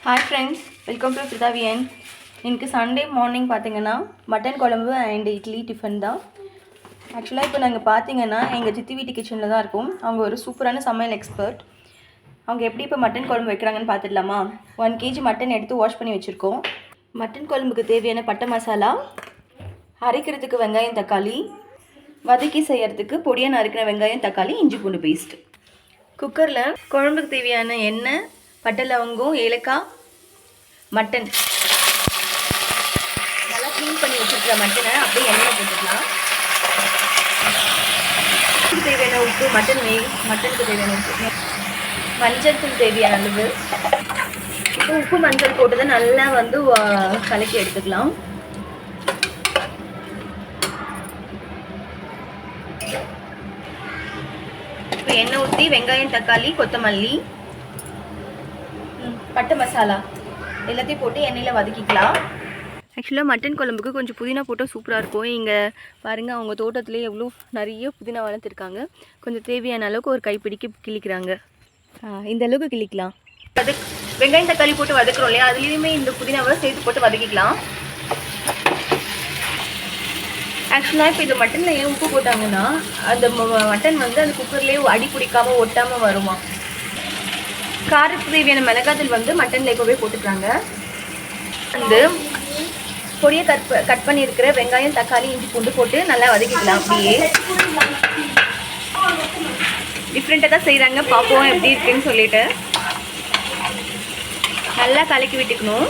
Hi friends, welcome to Fridhavian. இன்னைக்கு Sunday morning பார்த்தீங்கன்னா mutton குழம்பு அண்ட் இட்லி டிஃபன் தான். ஆக்சுவலாக இப்போ நாங்கள் பார்த்தீங்கன்னா எங்கள் சித்தி வீட்டு கிச்சனில் தான் இருக்கும். அவங்க ஒரு சூப்பரான சமையல் எக்ஸ்பர்ட். அவங்க எப்படி இப்போ மட்டன் குழம்பு வைக்கிறாங்கன்னு பார்த்துடலாமா? 1 kg மட்டன் எடுத்து வாஷ் பண்ணி வச்சுருக்கோம். மட்டன் குழம்புக்கு தேவையான பட்டை மசாலா, அரைக்கிறதுக்கு வெங்காயம் தக்காளி, வதக்கி செய்கிறதுக்கு பொடியாக நறுக்கிற வெங்காயம் தக்காளி இஞ்சி பூண்டு பேஸ்ட். குக்கரில் குழம்புக்கு தேவையான எண்ணெய், பட்டை லவங்கம், ஏலக்காய், மட்டன் நல்லா க்ளீன் பண்ணி வச்சுருக்கிற மட்டனை அப்படியே எண்ணெயில் போட்டுக்கலாம். தேவையான உப்பு, மட்டனுக்கு தேவையான உப்பு, மஞ்சள் தூள் தேவையான அளவு. இப்போ உப்பு மஞ்சள் போட்டதை நல்லா கலக்கி எடுத்துக்கலாம். இப்போ எண்ணெய் ஊற்றி வெங்காயம் தக்காளி கொத்தமல்லி பட்டை மசாலா எல்லாத்தையும் போட்டு எண்ணெயில் வதக்கிக்கலாம். ஆக்சுவலாக மட்டன் குழம்புக்கு கொஞ்சம் புதினா போட்டால் சூப்பராக இருக்கும். இங்கே பாருங்கள், அவங்க தோட்டத்துலேயே எவ்வளோ நிறைய புதினா வளர்த்துருக்காங்க. கொஞ்சம் தேவையான அளவுக்கு ஒரு கைப்பிடிக்கு கிளிக்கிறாங்க. இந்த அளவுக்கு கிளிக்கலாம். வெங்காயம் தக்காளி போட்டு வதக்குறோம் இல்லையா, அதுலேயுமே இந்த புதினாவை சேர்த்து போட்டு வதக்கிக்கலாம். ஆக்சுவலாக இப்போ இந்த மட்டனில் ஏன் உப்பு போட்டாங்கன்னா அந்த மட்டன் அந்த குக்கர்லேயே அடி பிடிக்காமல் ஒட்டாமல் வருமா. காரத்துக்கு தேவையான மிளகாத்தூள் மட்டனில் எப்போவே போட்டுக்கிறாங்க. பொடியை கட் பண்ணியிருக்கிற வெங்காயம் தக்காளி இஞ்சி பூண்டு போட்டு நல்லா வதக்கிக்கலாம். அப்படியே டிஃப்ரெண்ட்டாக தான் செய்கிறாங்க, பார்ப்போம் எப்படி இருக்குன்னு சொல்லிட்டு நல்லா கலக்கி விட்டுக்கணும்.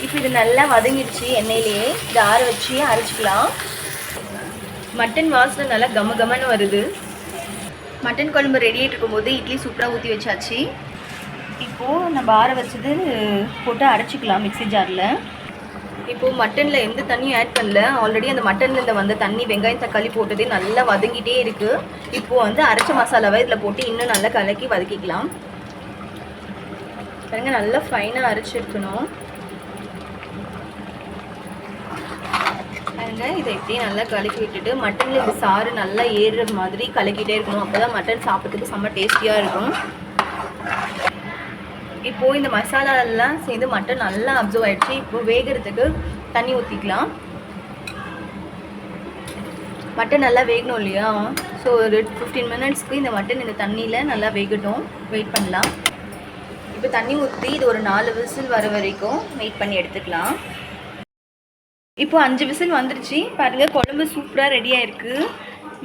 இப்போ இது நல்லா வதங்கிடுச்சு. எண்ணெயிலேயே இதை ஆற வச்சு அரைச்சிக்கலாம். மட்டன் வாசனை நல்லா கமன்னு வருது. மட்டன் குழம்பு ரெடி ஆகிட்டு இருக்கும்போது இட்லி சூப்பராக ஊற்றி வச்சாச்சு. இப்போது நம்ம ஆற வச்சது போட்டு அரைச்சிக்கலாம் மிக்ஸி ஜாரில். இப்போது மட்டனில் எந்த தண்ணியும் ஆட் பண்ணல. ஆல்ரெடி அந்த மட்டனில் வந்த தண்ணி வெங்காயம் தக்காளி போட்டதே நல்லா வதங்கிட்டே இருக்குது. இப்போது அரைச்ச மசாலாவை இதில் போட்டு இன்னும் நல்லா கலக்கி வதக்கிக்கலாம். பாருங்க, நல்லா ஃபைனாக அரைச்சிருக்கணும். பாருங்க, இதை இப்படியே நல்லா கலக்கி விட்டுட்டு மட்டனில் இந்த சாறு நல்லா ஏறுற மாதிரி கலக்கிட்டே இருக்கணும். அப்போ தான் மட்டன் சாப்பிட்றதுக்கு செம்ம டேஸ்டியாக இருக்கும். இப்போது இந்த மசாலாலாம் சேர்ந்து மட்டன் நல்லா அப்சர்வ் ஆகிடுச்சு. இப்போது வேகிறதுக்கு தண்ணி ஊற்றிக்கலாம். மட்டன் நல்லா வேகணும் இல்லையா, ஸோ ஒரு 15 மினிட்ஸ்க்கு இந்த மட்டன் இந்த தண்ணியில் நல்லா வேகட்டும். வெயிட் பண்ணலாம். இப்போ தண்ணி ஊற்றி இது ஒரு 4 விசில் வர வரைக்கும் வெயிட் பண்ணி எடுத்துக்கலாம். இப்போ 5 விசில் வந்துருச்சு. பாருங்கள், குழம்பு சூப்பராக ரெடியாக இருக்குது.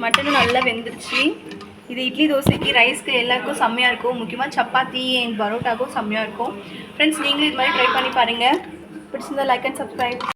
மட்டனும் நல்லா வெந்துருச்சு. இது இட்லி தோசைக்கு ரைஸ்க்கு எல்லாருக்கும் செம்மையாக இருக்கும். முக்கியமாக சப்பாத்தி அண்ட் பரோட்டாக்கும் செம்மையாக இருக்கும். ஃப்ரெண்ட்ஸ், நீங்களும் இது மாதிரி ட்ரை பண்ணி பாருங்கள். பிடிச்சிருந்தா லைக் அண்ட் சப்ஸ்கிரைப்.